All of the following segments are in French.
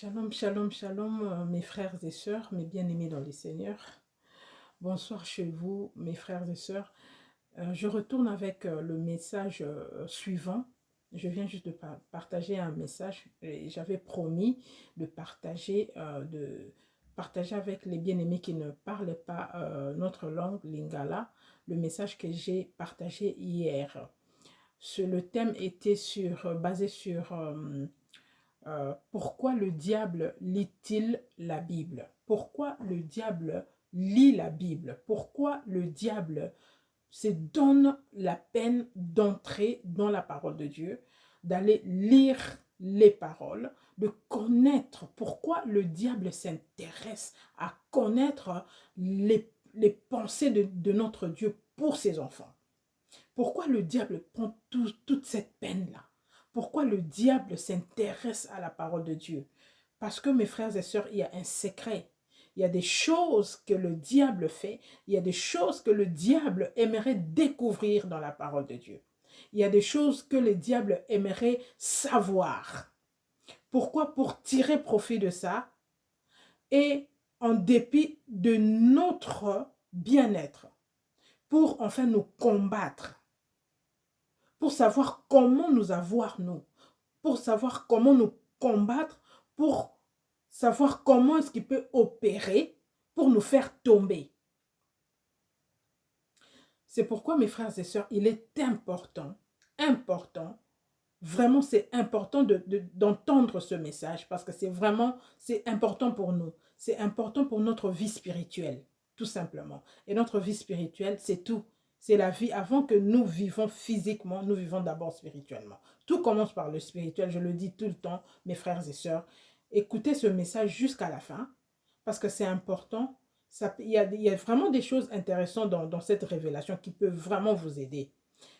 Shalom, shalom, shalom, mes frères et sœurs, mes bien-aimés dans les Seigneurs. Bonsoir chez vous, mes frères et sœurs. Je retourne avec le message suivant. Je viens juste de partager un message et j'avais promis de partager avec les bien-aimés qui ne parlaient pas notre langue, lingala, le message que j'ai partagé hier. Le thème était basé sur pourquoi le diable lit-il la Bible? Pourquoi le diable lit la Bible? Pourquoi le diable se donne la peine d'entrer dans la parole de Dieu, d'aller lire les paroles, de connaître pourquoi le diable s'intéresse à connaître les pensées de notre Dieu pour ses enfants? Pourquoi le diable prend toute cette peine-là? Pourquoi le diable s'intéresse à la parole de Dieu? Parce que mes frères et sœurs, il y a un secret. Il y a des choses que le diable fait. Il y a des choses que le diable aimerait découvrir dans la parole de Dieu. Il y a des choses que le diable aimerait savoir. Pourquoi? Pour tirer profit de ça et en dépit de notre bien-être, pour enfin nous combattre, pour savoir comment nous avoir, nous, pour savoir comment nous combattre, pour savoir comment est-ce qu'il peut opérer pour nous faire tomber. C'est pourquoi, mes frères et sœurs, il est important, vraiment c'est important d'entendre ce message parce que c'est important pour nous. C'est important pour notre vie spirituelle, tout simplement. Et notre vie spirituelle, c'est tout. C'est la vie. Avant que nous vivons physiquement, nous vivons d'abord spirituellement. Tout commence par le spirituel, je le dis tout le temps, mes frères et sœurs. Écoutez ce message jusqu'à la fin, parce que c'est important. Il y a vraiment des choses intéressantes dans cette révélation qui peuvent vraiment vous aider.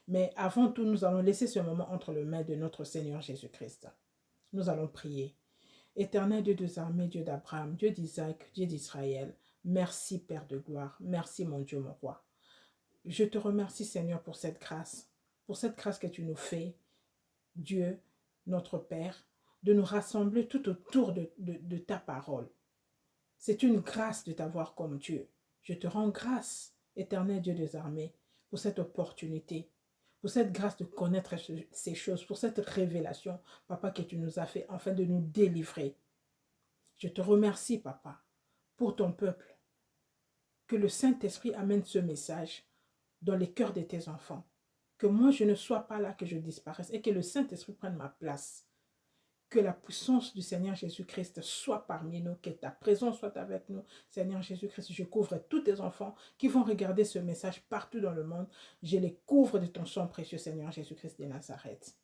Mais avant tout, nous allons laisser ce moment entre les mains de notre Seigneur Jésus-Christ. Nous allons prier. Éternel Dieu des armées, Dieu d'Abraham, Dieu d'Isaac, Dieu d'Israël, merci Père de gloire, merci mon Dieu, mon roi. Je te remercie Seigneur pour cette grâce que tu nous fais, Dieu, notre Père, de nous rassembler tout autour de ta parole. C'est une grâce de t'avoir comme Dieu. Je te rends grâce, éternel Dieu des armées, pour cette opportunité, pour cette grâce de connaître ces choses, pour cette révélation, Papa, que tu nous as fait afin de nous délivrer. Je te remercie, Papa, pour ton peuple. Que le Saint-Esprit amène ce message dans les cœurs de tes enfants. Que moi, je ne sois pas là, que je disparaisse et que le Saint-Esprit prenne ma place. Que la puissance du Seigneur Jésus-Christ soit parmi nous, que ta présence soit avec nous. Seigneur Jésus-Christ, je couvre tous tes enfants qui vont regarder ce message partout dans le monde. Je les couvre de ton sang précieux, Seigneur Jésus-Christ de Nazareth.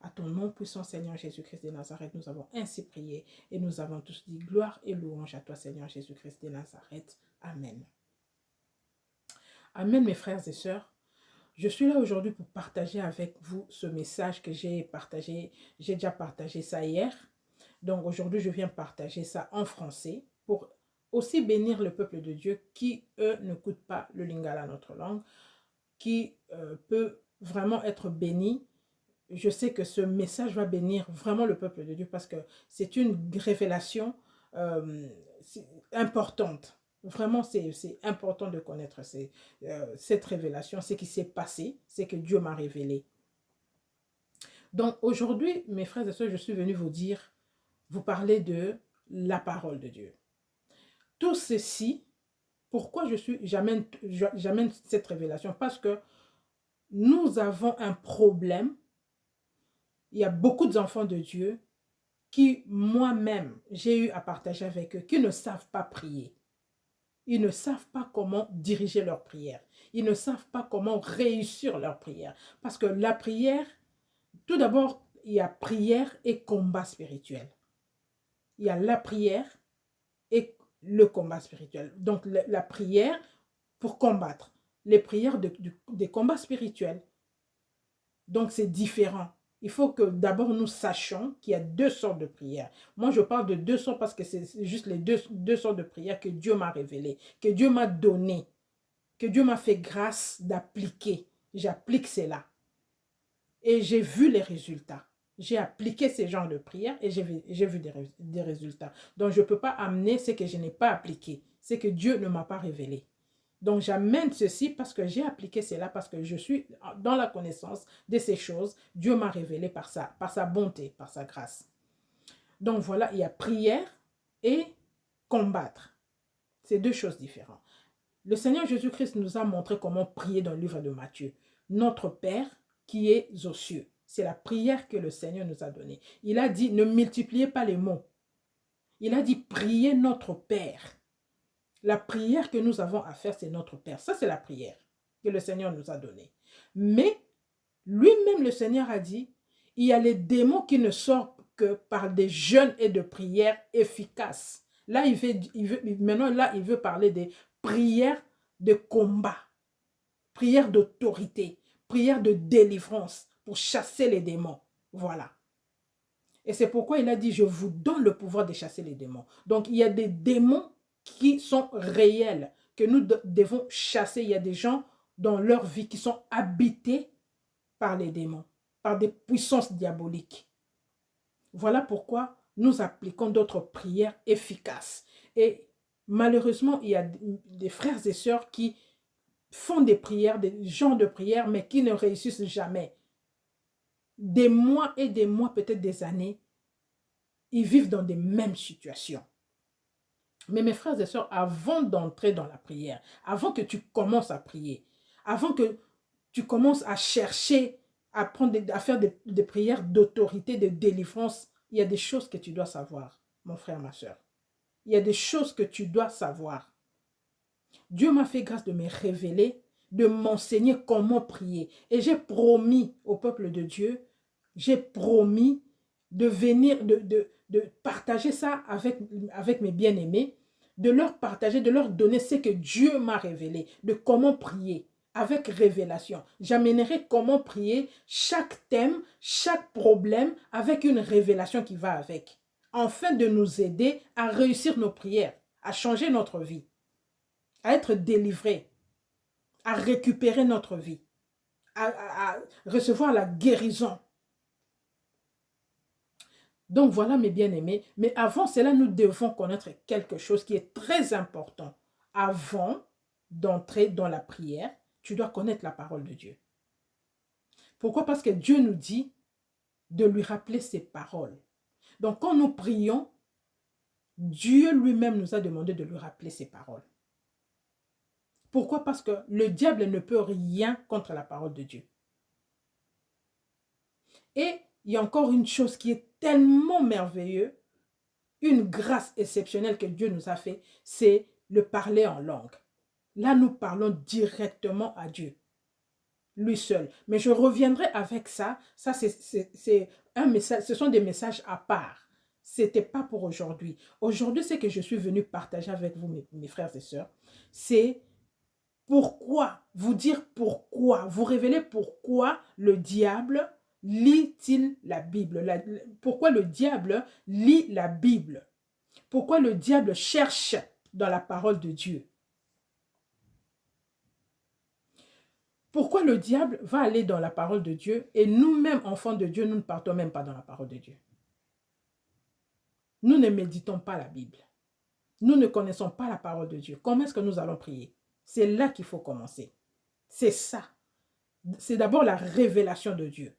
À ton nom puissant, Seigneur Jésus-Christ de Nazareth, nous avons ainsi prié et nous avons tous dit gloire et louange à toi, Seigneur Jésus-Christ de Nazareth. Amen. Amen, mes frères et sœurs. Je suis là aujourd'hui pour partager avec vous ce message que j'ai partagé. J'ai déjà partagé ça hier. Donc aujourd'hui, je viens partager ça en français pour aussi bénir le peuple de Dieu qui, eux, n'écoutent pas le lingala, notre langue, qui peut vraiment être béni. Je sais que ce message va bénir vraiment le peuple de Dieu parce que c'est une révélation importante. Vraiment, c'est important de connaître cette révélation, ce qui s'est passé, c'est que Dieu m'a révélé. Donc aujourd'hui, mes frères et sœurs, je suis venu vous parler de la parole de Dieu. Tout ceci, pourquoi j'amène cette révélation? Parce que nous avons un problème. Il y a beaucoup d'enfants de Dieu qui, moi-même, j'ai eu à partager avec eux, qui ne savent pas prier. Ils ne savent pas comment diriger leur prière. Ils ne savent pas comment réussir leur prière. Parce que la prière, tout d'abord, il y a prière et combat spirituel. Il y a la prière et le combat spirituel. Donc, la prière pour combattre. Les prières des combats spirituels. Donc, c'est différent. Il faut que d'abord nous sachions qu'il y a deux sortes de prières. Moi, je parle de deux sortes parce que c'est juste les deux sortes de prières que Dieu m'a révélées, que Dieu m'a données, que Dieu m'a fait grâce d'appliquer. J'applique cela. Et j'ai vu les résultats. J'ai appliqué ces genres de prières et j'ai vu des résultats. Donc, je ne peux pas amener ce que je n'ai pas appliqué, ce que Dieu ne m'a pas révélé. Donc, j'amène ceci parce que j'ai appliqué cela, parce que je suis dans la connaissance de ces choses. Dieu m'a révélé par sa bonté, par sa grâce. Donc, voilà, il y a prière et combattre. C'est deux choses différentes. Le Seigneur Jésus-Christ nous a montré comment prier dans le livre de Matthieu. Notre Père qui est aux cieux. C'est la prière que le Seigneur nous a donnée. Il a dit, ne multipliez pas les mots. Il a dit, priez notre Père. La prière que nous avons à faire, c'est notre Père. Ça, c'est la prière que le Seigneur nous a donnée. Mais, lui-même, le Seigneur a dit, il y a les démons qui ne sortent que par des jeûnes et de prières efficaces. Là, maintenant, il veut parler des prières de combat, prières d'autorité, prières de délivrance pour chasser les démons. Voilà. Et c'est pourquoi il a dit, je vous donne le pouvoir de chasser les démons. Donc, il y a des démons qui sont réels, que nous devons chasser. Il y a des gens dans leur vie qui sont habités par les démons, par des puissances diaboliques. Voilà pourquoi nous appliquons d'autres prières efficaces. Et malheureusement, il y a des frères et sœurs qui font des prières, des genres de prières, mais qui ne réussissent jamais. Des mois et des mois, peut-être des années, ils vivent dans des mêmes situations. Mais mes frères et sœurs, avant d'entrer dans la prière, avant que tu commences à prier, avant que tu commences à chercher, à faire des prières d'autorité, de délivrance, il y a des choses que tu dois savoir, mon frère, ma sœur. Il y a des choses que tu dois savoir. Dieu m'a fait grâce de me révéler, de m'enseigner comment prier. Et j'ai promis au peuple de Dieu, j'ai promis de venir, de partager ça avec mes bien-aimés, de leur partager, de leur donner ce que Dieu m'a révélé, de comment prier avec révélation. J'amènerai comment prier chaque thème, chaque problème avec une révélation qui va avec, afin de nous aider à réussir nos prières, à changer notre vie, à être délivrés, à récupérer notre vie, à recevoir la guérison. Donc voilà mes bien-aimés, mais avant cela, nous devons connaître quelque chose qui est très important. Avant d'entrer dans la prière, tu dois connaître la parole de Dieu. Pourquoi? Parce que Dieu nous dit de lui rappeler ses paroles. Donc quand nous prions, Dieu lui-même nous a demandé de lui rappeler ses paroles. Pourquoi? Parce que le diable ne peut rien contre la parole de Dieu. Et il y a encore une chose qui est tellement merveilleuse, une grâce exceptionnelle que Dieu nous a fait, c'est le parler en langue. Là, nous parlons directement à Dieu, lui seul. Mais je reviendrai avec ça. Ça, c'est un message, ce sont des messages à part. Ce n'était pas pour aujourd'hui. Aujourd'hui, ce que je suis venu partager avec vous, mes frères et sœurs, c'est pourquoi, vous dire pourquoi, vous révéler pourquoi le diable lit-il la Bible? Pourquoi le diable lit la Bible? Pourquoi le diable cherche dans la parole de Dieu? Pourquoi le diable va aller dans la parole de Dieu et nous-mêmes, enfants de Dieu, nous ne partons même pas dans la parole de Dieu? Nous ne méditons pas la Bible. Nous ne connaissons pas la parole de Dieu. Comment est-ce que nous allons prier? C'est là qu'il faut commencer. C'est ça. C'est d'abord la révélation de Dieu.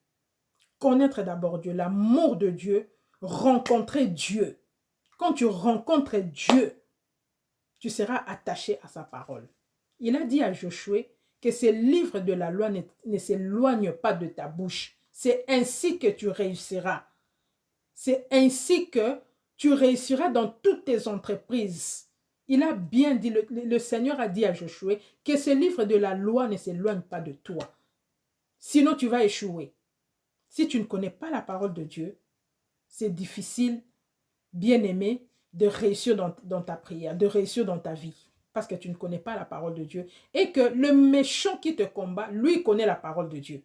Connaître d'abord Dieu, l'amour de Dieu, rencontrer Dieu. Quand tu rencontres Dieu, tu seras attaché à sa parole. Il a dit à Josué que ces livres de la loi ne s'éloignent pas de ta bouche. C'est ainsi que tu réussiras. C'est ainsi que tu réussiras dans toutes tes entreprises. Il a bien dit, le Seigneur a dit à Josué que ces livres de la loi ne s'éloignent pas de toi. Sinon, tu vas échouer. Si tu ne connais pas la parole de Dieu, c'est difficile, bien-aimé, de réussir dans ta prière, de réussir dans ta vie. Parce que tu ne connais pas la parole de Dieu. Et que le méchant qui te combat, lui, connaît la parole de Dieu.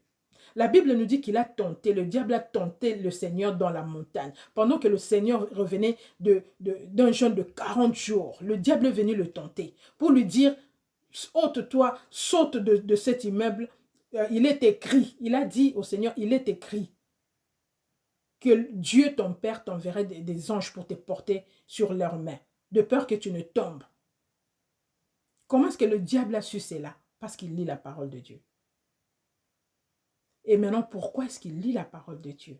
La Bible nous dit qu'il a tenté, le diable a tenté le Seigneur dans la montagne. Pendant que le Seigneur revenait d'un jeûne de 40 jours, le diable est venu le tenter pour lui dire, ôte-toi, saute de cet immeuble. Il est écrit, il a dit au Seigneur, il est écrit. que Dieu, ton Père, t'enverrait des anges pour te porter sur leurs mains, de peur que tu ne tombes. Comment est-ce que le diable a su cela? Parce qu'il lit la parole de Dieu. Et maintenant, pourquoi est-ce qu'il lit la parole de Dieu?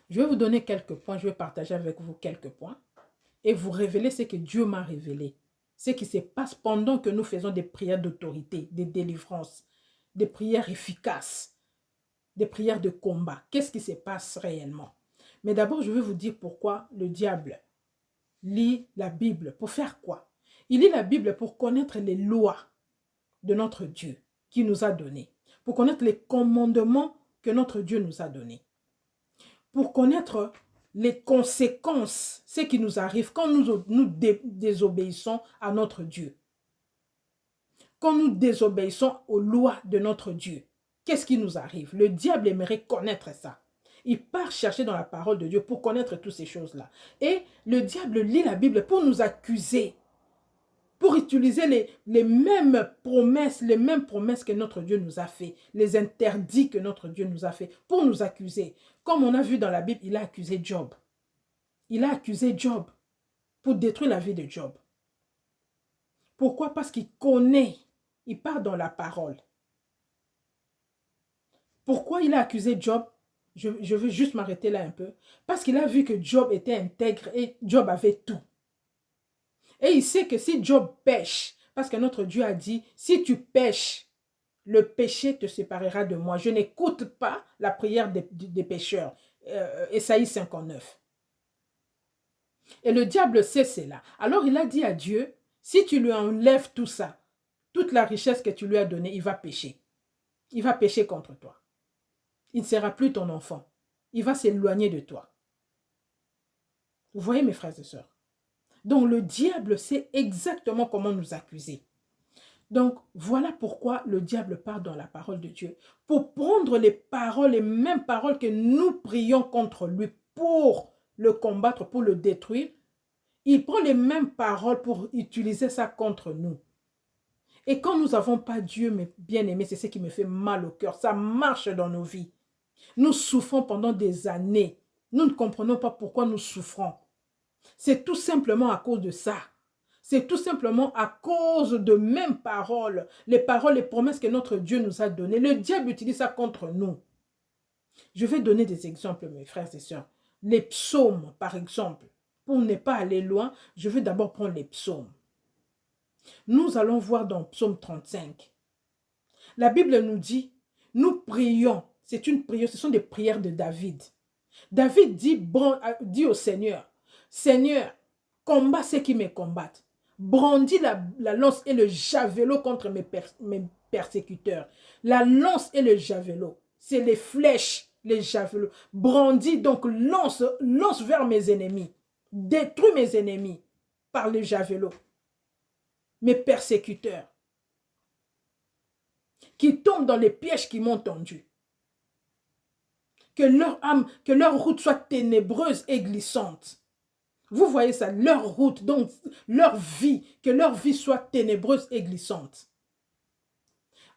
Je vais vous donner quelques points, je vais partager avec vous quelques points et vous révéler ce que Dieu m'a révélé. Ce qui se passe pendant que nous faisons des prières d'autorité, des délivrances, des prières efficaces, des prières de combat. Qu'est-ce qui se passe réellement? Mais d'abord, je vais vous dire pourquoi le diable lit la Bible. Pour faire quoi? Il lit la Bible pour connaître les lois de notre Dieu qui nous a données, pour connaître les commandements que notre Dieu nous a donnés, pour connaître les conséquences, ce qui nous arrive quand nous désobéissons à notre Dieu. Quand nous désobéissons aux lois de notre Dieu, qu'est-ce qui nous arrive? Le diable aimerait connaître ça. Il part chercher dans la parole de Dieu pour connaître toutes ces choses-là. Et le diable lit la Bible pour nous accuser, pour utiliser les mêmes promesses que notre Dieu nous a fait, les interdits que notre Dieu nous a fait, pour nous accuser. Comme on a vu dans la Bible, il a accusé Job. Il a accusé Job pour détruire la vie de Job. Pourquoi? Parce qu'il connaît, il part dans la parole. Pourquoi il a accusé Job? Je veux juste m'arrêter là un peu. Parce qu'il a vu que Job était intègre et Job avait tout. Et il sait que si Job pêche, parce que notre Dieu a dit, si tu pêches, le péché te séparera de moi. Je n'écoute pas la prière des pécheurs. Ésaïe 59. Et le diable sait cela. Alors il a dit à Dieu, si tu lui enlèves tout ça, toute la richesse que tu lui as donnée, il va pécher. Il va pécher contre toi. Il ne sera plus ton enfant. Il va s'éloigner de toi. Vous voyez mes frères et sœurs? Donc le diable sait exactement comment nous accuser. Donc voilà pourquoi le diable part dans la parole de Dieu. Pour prendre les paroles, les mêmes paroles que nous prions contre lui pour le combattre, pour le détruire. Il prend les mêmes paroles pour utiliser ça contre nous. Et quand nous n'avons pas Dieu, mes bien-aimés, c'est ce qui me fait mal au cœur. Ça marche dans nos vies. Nous souffrons pendant des années. Nous ne comprenons pas pourquoi nous souffrons. C'est tout simplement à cause de ça. C'est tout simplement à cause de mêmes paroles, les promesses que notre Dieu nous a données. Le diable utilise ça contre nous. Je vais donner des exemples, mes frères et sœurs. Les psaumes, par exemple. Pour ne pas aller loin, je vais d'abord prendre les psaumes. Nous allons voir dans Psaume 35. La Bible nous dit, nous prions. C'est une prière, ce sont des prières de David. David dit au Seigneur, Seigneur, combat ceux qui me combattent. Brandis la lance et le javelot contre mes persécuteurs. La lance et le javelot, c'est les flèches, les javelots. Brandis donc, lance vers mes ennemis. Détruis mes ennemis par les javelots. Mes persécuteurs. Qui tombent dans les pièges qui m'ont tendu. Que leur âme, que leur route soit ténébreuse et glissante. Vous voyez ça, leur route, donc leur vie, que leur vie soit ténébreuse et glissante.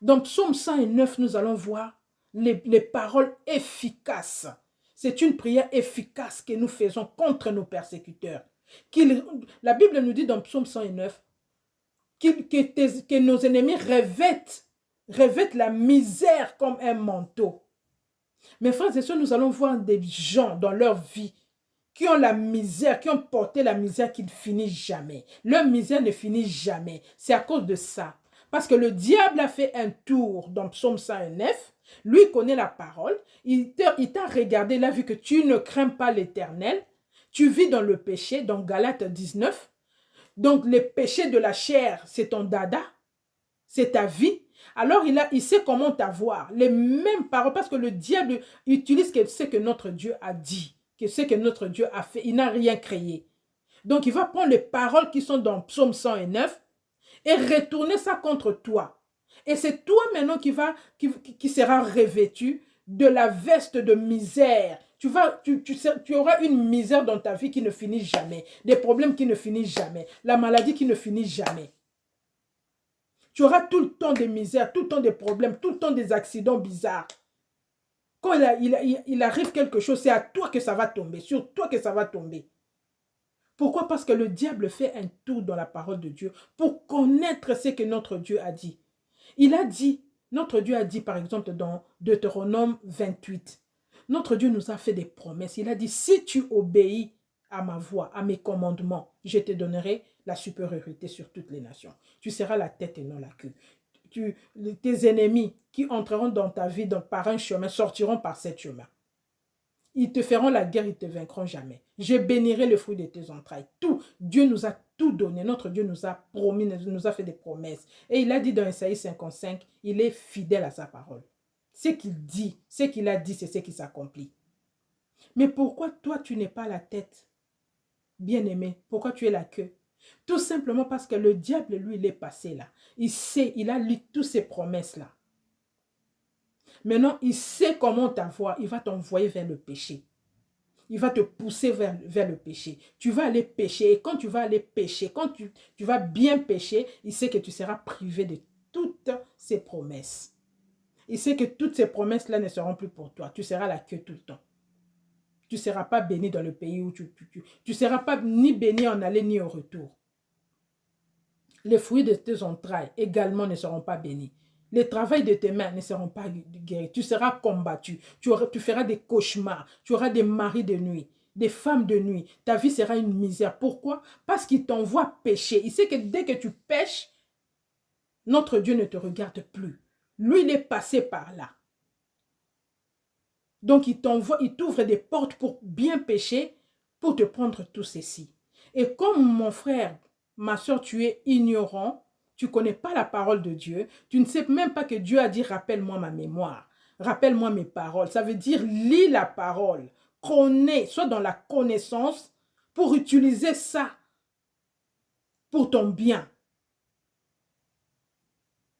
Dans Psaume 109, nous allons voir les paroles efficaces. C'est une prière efficace que nous faisons contre nos persécuteurs. La Bible nous dit dans Psaume 109 que nos ennemis revêtent la misère comme un manteau. Mes frères et sœurs, nous allons voir des gens dans leur vie qui ont la misère, qui ont porté la misère qui ne finit jamais. Leur misère ne finit jamais. C'est à cause de ça. Parce que le diable a fait un tour dans Psaume 109. Lui connaît la parole. Il t'a regardé, il a vu que tu ne crains pas l'Éternel. Tu vis dans le péché, dans Galates 19. Donc, les péchés de la chair, c'est ton dada. C'est ta vie. Alors, il sait comment t'avoir. Les mêmes paroles, parce que le diable utilise ce que notre Dieu a dit, ce que notre Dieu a fait. Il n'a rien créé. Donc, il va prendre les paroles qui sont dans Psaume 109 et retourner ça contre toi. Et c'est toi maintenant qui sera revêtu de la veste de misère. Tu auras une misère dans ta vie qui ne finit jamais. Des problèmes qui ne finissent jamais. La maladie qui ne finit jamais. Tu auras tout le temps des misères, tout le temps des problèmes, tout le temps des accidents bizarres. Quand il arrive quelque chose, c'est à toi que ça va tomber, sur toi que ça va tomber. Pourquoi? Parce que le diable fait un tour dans la parole de Dieu pour connaître ce que notre Dieu a dit. Il a dit, notre Dieu a dit par exemple dans Deutéronome 28, notre Dieu nous a fait des promesses. Il a dit, si tu obéis à ma voix, à mes commandements, je te donnerai la supériorité sur toutes les nations. Tu seras la tête et non la queue. Tes ennemis qui entreront dans ta vie par un chemin sortiront par cet chemin. Ils te feront la guerre, ils ne te vaincront jamais. Je bénirai le fruit de tes entrailles. Tout, Dieu nous a tout donné. Notre Dieu nous a promis, nous a fait des promesses. Et il a dit dans Isaïe 55, il est fidèle à sa parole. Ce qu'il dit, ce qu'il a dit, c'est ce qui s'accomplit. Mais pourquoi toi, tu n'es pas la tête, bien-aimé? Pourquoi tu es la queue? Tout simplement parce que le diable, lui, il est passé là. Il sait, il a lu toutes ces promesses-là. Maintenant, il sait comment t'avoir. Il va t'envoyer vers le péché. Il va te pousser vers le péché. Tu vas aller pécher. Et quand tu vas aller pécher, quand tu vas bien pécher, il sait que tu seras privé de toutes ces promesses. Il sait que toutes ces promesses-là ne seront plus pour toi. Tu seras la queue tout le temps. Tu ne seras pas béni dans le pays où tu ne seras pas ni béni en aller ni au retour. Les fruits de tes entrailles également ne seront pas bénis. Les travails de tes mains ne seront pas guéris. Tu seras combattu. Tu feras des cauchemars. Tu auras des maris de nuit, des femmes de nuit. Ta vie sera une misère. Pourquoi? Parce qu'il t'envoie pécher. Il sait que dès que tu pêches, notre Dieu ne te regarde plus. Lui, il est passé par là. Donc, il t'ouvre des portes pour bien pécher, pour te prendre tout ceci. Et comme mon frère, ma soeur, tu es ignorant, tu ne connais pas la parole de Dieu, tu ne sais même pas que Dieu a dit « rappelle-moi ma mémoire, rappelle-moi mes paroles ». Ça veut dire « lis la parole, connais, sois dans la connaissance pour utiliser ça pour ton bien. »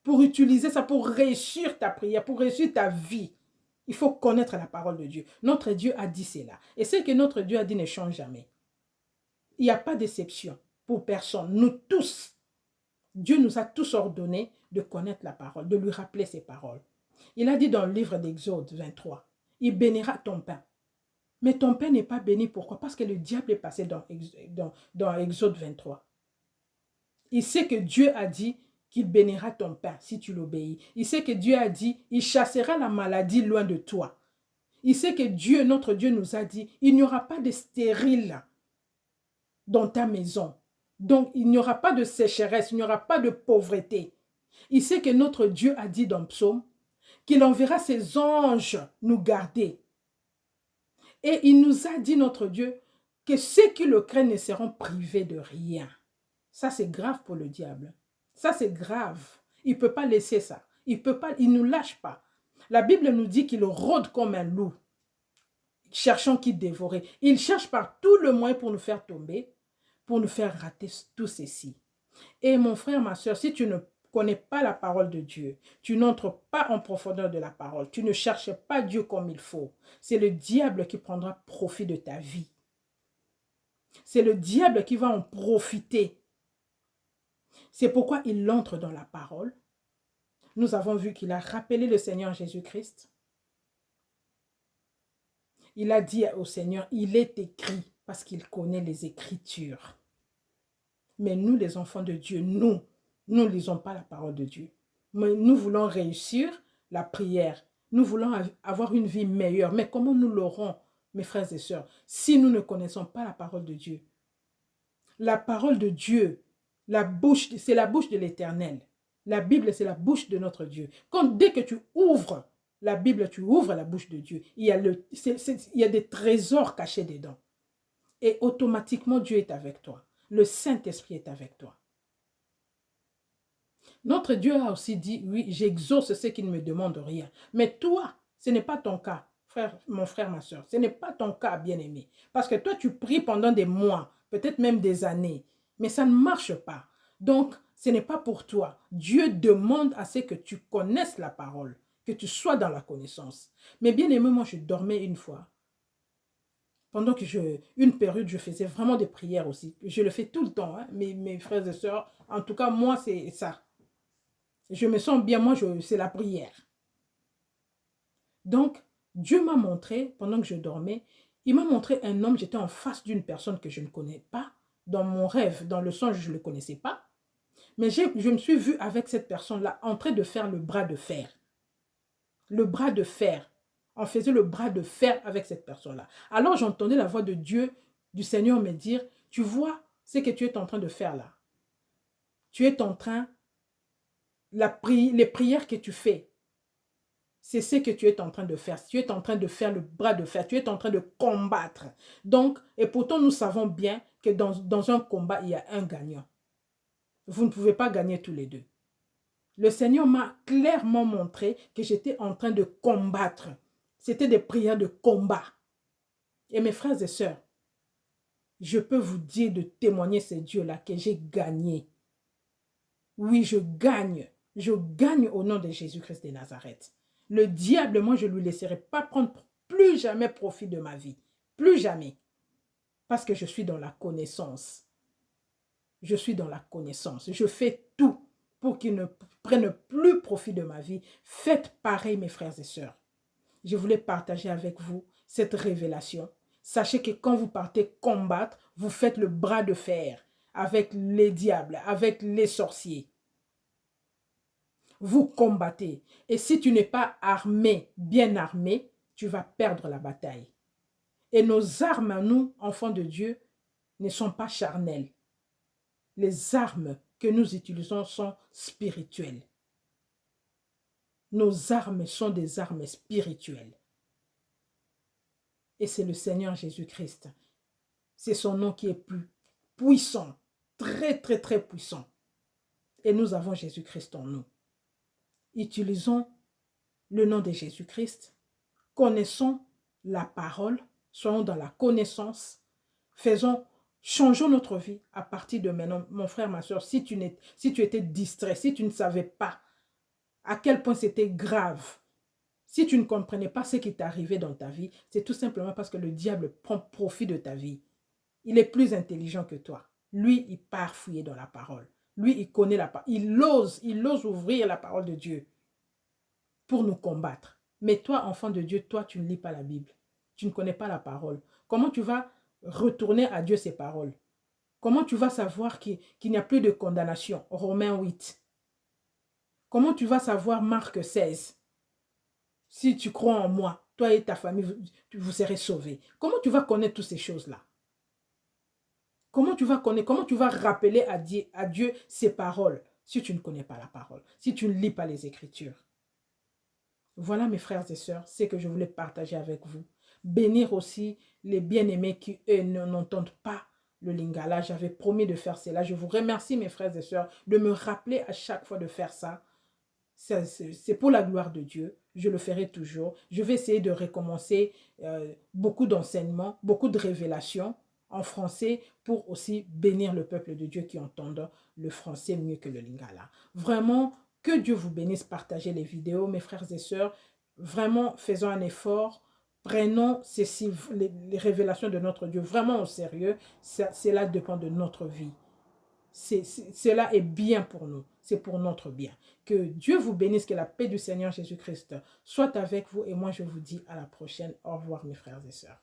Pour utiliser ça, pour réussir ta prière, pour réussir ta vie. Il faut connaître la parole de Dieu. Notre Dieu a dit cela. Et ce que notre Dieu a dit ne change jamais. Il n'y a pas d'exception pour personne. Nous tous, Dieu nous a tous ordonné de connaître la parole, de lui rappeler ses paroles. Il a dit dans le livre d'Exode 23, il bénira ton pain. Mais ton pain n'est pas béni. Pourquoi? Parce que le diable est passé dans Exode 23. Il sait que Dieu a dit qu'il bénira ton pain si tu l'obéis. Il sait que Dieu a dit, il chassera la maladie loin de toi. Il sait que Dieu, notre Dieu nous a dit, il n'y aura pas de stérile dans ta maison. Donc, il n'y aura pas de sécheresse, il n'y aura pas de pauvreté. Il sait que notre Dieu a dit dans Psaume qu'il enverra ses anges nous garder. Et il nous a dit, notre Dieu, que ceux qui le craignent ne seront privés de rien. Ça, c'est grave pour le diable. Ça, c'est grave. Il ne peut pas laisser ça. Il ne nous lâche pas. La Bible nous dit qu'il rôde comme un loup, cherchant qui dévorer. Il cherche par tout le moyen pour nous faire tomber, pour nous faire rater tout ceci. Et mon frère, ma soeur, si tu ne connais pas la parole de Dieu, tu n'entres pas en profondeur de la parole, tu ne cherches pas Dieu comme il faut, c'est le diable qui prendra profit de ta vie. C'est le diable qui va en profiter. C'est pourquoi il entre dans la parole. Nous avons vu qu'il a rappelé le Seigneur Jésus-Christ. Il a dit au Seigneur, il est écrit, parce qu'il connaît les Écritures. Mais nous, les enfants de Dieu, nous ne lisons pas la parole de Dieu. Mais nous voulons réussir la prière. Nous voulons avoir une vie meilleure. Mais comment nous l'aurons, mes frères et sœurs, si nous ne connaissons pas la parole de Dieu? La parole de Dieu, c'est la bouche de l'Éternel. La Bible, c'est la bouche de notre Dieu. Dès que tu ouvres la Bible, tu ouvres la bouche de Dieu. Il y a des trésors cachés dedans. Et automatiquement, Dieu est avec toi. Le Saint-Esprit est avec toi. Notre Dieu a aussi dit, oui, j'exauce ceux qui ne me demandent rien. Mais toi, ce n'est pas ton cas, mon frère, ma soeur. Ce n'est pas ton cas, bien-aimé. Parce que toi, tu pries pendant des mois, peut-être même des années. Mais ça ne marche pas. Donc, ce n'est pas pour toi. Dieu demande à ce que tu connaisses la parole, que tu sois dans la connaissance. Mais bien-aimé, moi, je dormais une fois. Pendant que une période, je faisais vraiment des prières aussi. Je le fais tout le temps, hein, mes frères et sœurs. En tout cas, moi, c'est ça. Je me sens bien, moi, c'est la prière. Donc, Dieu m'a montré, pendant que je dormais, il m'a montré un homme, j'étais en face d'une personne que je ne connais pas. Dans mon rêve, dans le songe, je ne le connaissais pas. Mais je me suis vue avec cette personne-là en train de faire le bras de fer. Le bras de fer. On faisait le bras de fer avec cette personne-là. Alors j'entendais la voix de Dieu, du Seigneur me dire, tu vois ce que tu es en train de faire là. Tu es en train, les prières que tu fais, c'est ce que tu es en train de faire. Tu es en train de faire le bras de fer. Tu es en train de combattre. Donc, et pourtant, nous savons bien que dans un combat, il y a un gagnant. Vous ne pouvez pas gagner tous les deux. Le Seigneur m'a clairement montré que j'étais en train de combattre. C'était des prières de combat. Et mes frères et sœurs, je peux vous dire de témoigner ces dieux-là que j'ai gagné. Oui, je gagne. Je gagne au nom de Jésus-Christ de Nazareth. Le diable, moi, je ne lui laisserai pas prendre plus jamais profit de ma vie. Plus jamais. Parce que je suis dans la connaissance. Je suis dans la connaissance. Je fais tout pour qu'il ne prenne plus profit de ma vie. Faites pareil, mes frères et sœurs. Je voulais partager avec vous cette révélation. Sachez que quand vous partez combattre, vous faites le bras de fer avec les diables, avec les sorciers. Vous combattez. Et si tu n'es pas armé, bien armé, tu vas perdre la bataille. Et nos armes, nous, enfants de Dieu, ne sont pas charnelles. Les armes que nous utilisons sont spirituelles. Nos armes sont des armes spirituelles. Et c'est le Seigneur Jésus-Christ. C'est son nom qui est plus puissant, très, très, très puissant. Et nous avons Jésus-Christ en nous. Utilisons le nom de Jésus-Christ, connaissons la parole, soyons dans la connaissance, changeons notre vie à partir de maintenant. Mon frère, ma soeur, si tu étais distrait, si tu ne savais pas à quel point c'était grave, si tu ne comprenais pas ce qui t'est arrivé dans ta vie, c'est tout simplement parce que le diable prend profit de ta vie. Il est plus intelligent que toi. Lui, il part fouiller dans la parole. Lui, il connaît la parole. Il ose ouvrir la parole de Dieu pour nous combattre. Mais toi, enfant de Dieu, toi, tu ne lis pas la Bible. Tu ne connais pas la parole. Comment tu vas retourner à Dieu ses paroles? Comment tu vas savoir qu'il n'y a plus de condamnation? Romains 8. Comment tu vas savoir Marc 16? Si tu crois en moi, toi et ta famille, vous serez sauvés. Comment tu vas connaître toutes ces choses-là? Comment tu vas connaître, comment tu vas rappeler à Dieu ses paroles si tu ne connais pas la parole, si tu ne lis pas les Écritures? Voilà mes frères et sœurs, ce que je voulais partager avec vous. Bénir aussi les bien-aimés qui, eux, n'entendent pas le lingala. J'avais promis de faire cela. Je vous remercie mes frères et sœurs de me rappeler à chaque fois de faire ça. C'est pour la gloire de Dieu. Je le ferai toujours. Je vais essayer de recommencer beaucoup d'enseignements, beaucoup de révélations en français pour aussi bénir le peuple de Dieu qui entendent le français mieux que le lingala. Vraiment, que Dieu vous bénisse. Partagez les vidéos, mes frères et sœurs. Vraiment, faisons un effort. Prenons les révélations de notre Dieu vraiment au sérieux. Cela dépend de notre vie. Cela est bien pour nous. C'est pour notre bien. Que Dieu vous bénisse, que la paix du Seigneur Jésus-Christ soit avec vous. Et moi, je vous dis à la prochaine. Au revoir, mes frères et sœurs.